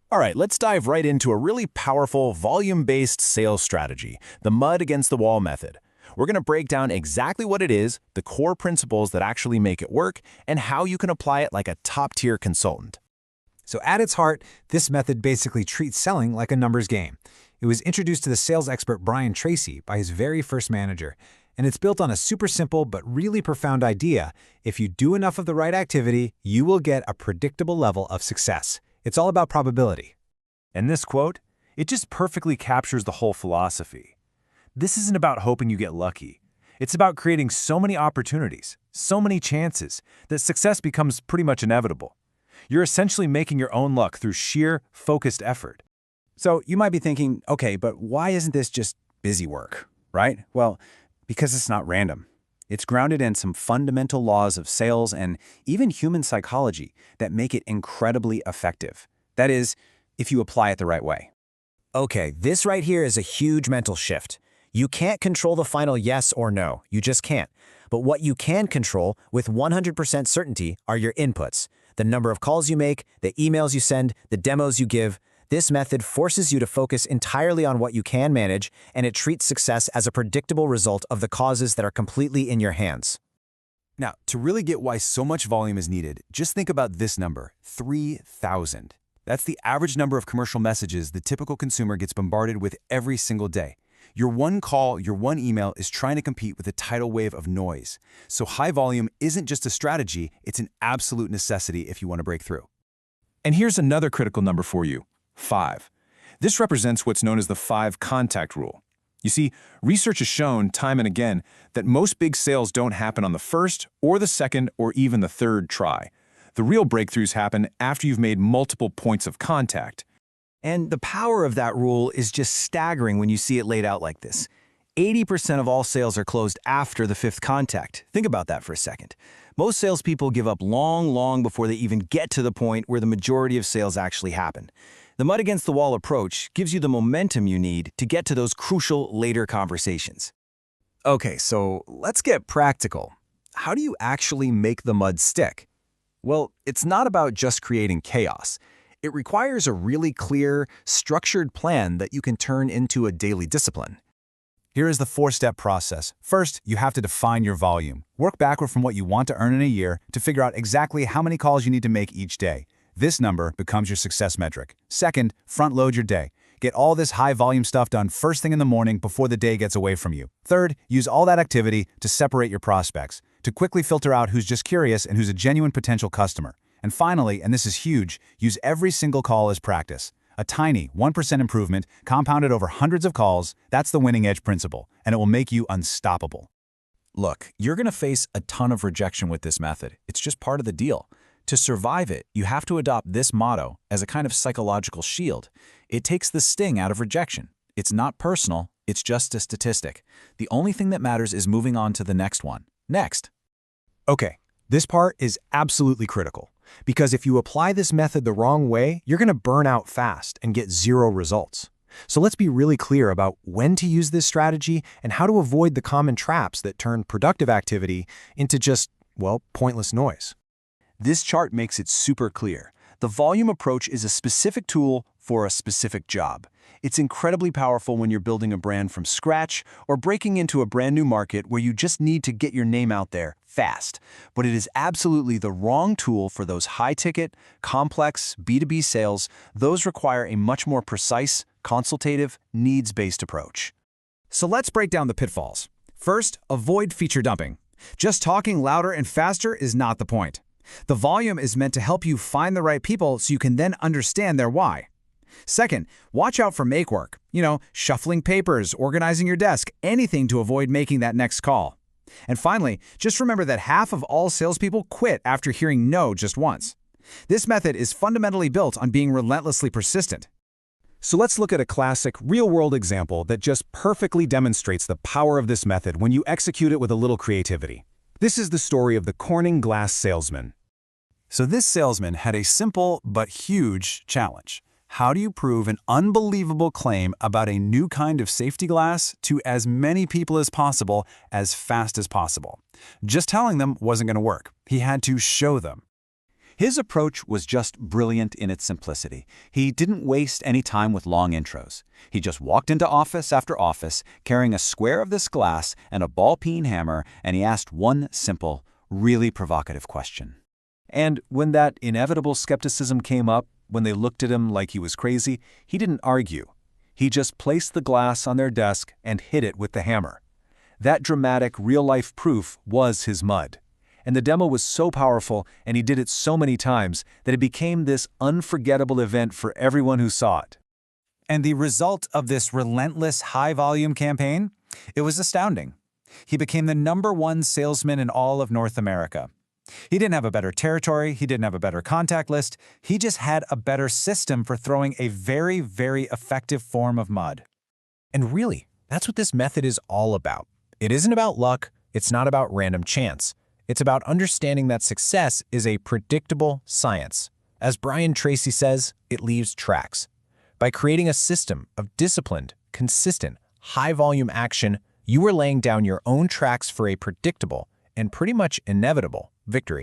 All right, let's dive right into a really powerful volume-based sales strategy, the mud against the wall method. We're going to break down exactly what it is, the core principles that actually make it work, and how you can apply it like a top-tier consultant. So at its heart, this method basically treats selling like a numbers game. It was introduced to the sales expert Brian Tracy by his very first manager, and it's built on a super simple but really profound idea. If you do enough of the right activity, you will get a predictable level of success. It's all about probability. And this quote, it just perfectly captures the whole philosophy. This isn't about hoping you get lucky. It's about creating so many opportunities, so many chances, that success becomes pretty much inevitable. You're essentially making your own luck through sheer, focused effort. So you might be thinking, okay, but why isn't this just busy work, right? Well, because it's not random. It's grounded in some fundamental laws of sales and even human psychology that make it incredibly effective. That is, if you apply it the right way. Okay, this right here is a huge mental shift. You can't control the final yes or no. You just can't. But what you can control with 100% certainty are your inputs. The number of calls you make, the emails you send, the demos you give. This method forces you to focus entirely on what you can manage, and it treats success as a predictable result of the causes that are completely in your hands. Now, to really get why so much volume is needed, just think about this number, 3,000. That's the average number of commercial messages the typical consumer gets bombarded with every single day. Your one call, your one email is trying to compete with a tidal wave of noise. So high volume isn't just a strategy, it's an absolute necessity if you want to break through. And here's another critical number for you. 5. This represents what's known as the 5 contact rule. You see, research has shown time and again that most big sales don't happen on the first or the second or even the third try. The real breakthroughs happen after you've made multiple points of contact. And the power of that rule is just staggering when you see it laid out like this. 80% of all sales are closed after the 5th contact. Think about that for a second. Most salespeople give up long before they even get to the point where the majority of sales actually happen. The mud against the wall approach gives you the momentum you need to get to those crucial later conversations. Okay, so let's get practical. How do you actually make the mud stick? Well, it's not about just creating chaos. It requires a really clear, structured plan that you can turn into a daily discipline. Here is the 4-step process. First, you have to define your volume. Work backward from what you want to earn in a year to figure out exactly how many calls you need to make each day. This number becomes your success metric. Second, front-load your day. Get all this high-volume stuff done first thing in the morning before the day gets away from you. Third, use all that activity to separate your prospects, to quickly filter out who's just curious and who's a genuine potential customer. And finally, and this is huge, use every single call as practice. A tiny 1% improvement compounded over hundreds of calls, that's the winning edge principle, and it will make you unstoppable. Look, you're going to face a ton of rejection with this method. It's just part of the deal. To survive it, you have to adopt this motto as a kind of psychological shield. It takes the sting out of rejection. It's not personal, it's just a statistic. The only thing that matters is moving on to the next one. Next. Okay, this part is absolutely critical, because if you apply this method the wrong way, you're going to burn out fast and get zero results. So let's be really clear about when to use this strategy and how to avoid the common traps that turn productive activity into just, well, pointless noise. This chart makes it super clear. The volume approach is a specific tool for a specific job. It's incredibly powerful when you're building a brand from scratch or breaking into a brand new market where you just need to get your name out there fast. But it is absolutely the wrong tool for those high-ticket, complex B2B sales. Those require a much more precise, consultative, needs-based approach. So let's break down the pitfalls. First, avoid feature dumping. Just talking louder and faster is not the point. The volume is meant to help you find the right people so you can then understand their why. Second, watch out for make work. Shuffling papers, organizing your desk, anything to avoid making that next call. And finally, just remember that half of all salespeople quit after hearing no just once. This method is fundamentally built on being relentlessly persistent. So let's look at a classic, real-world example that just perfectly demonstrates the power of this method when you execute it with a little creativity. This is the story of the Corning glass salesman. So this salesman had a simple but huge challenge. How do you prove an unbelievable claim about a new kind of safety glass to as many people as possible as fast as possible? Just telling them wasn't going to work. He had to show them. His approach was just brilliant in its simplicity. He didn't waste any time with long intros. He just walked into office after office, carrying a square of this glass and a ball-peen hammer, and he asked one simple, really provocative question. And when that inevitable skepticism came up, when they looked at him like he was crazy, he didn't argue. He just placed the glass on their desk and hit it with the hammer. That dramatic, real-life proof was his mud. And the demo was so powerful, and he did it so many times, that it became this unforgettable event for everyone who saw it. And the result of this relentless high-volume campaign? It was astounding. He became the #1 salesman in all of North America. He didn't have a better territory, he didn't have a better contact list, he just had a better system for throwing a very, very effective form of mud. And really, that's what this method is all about. It isn't about luck, it's not about random chance. It's about understanding that success is a predictable science. As Brian Tracy says, it leaves tracks. By creating a system of disciplined, consistent, high-volume action, you are laying down your own tracks for a predictable and pretty much inevitable victory.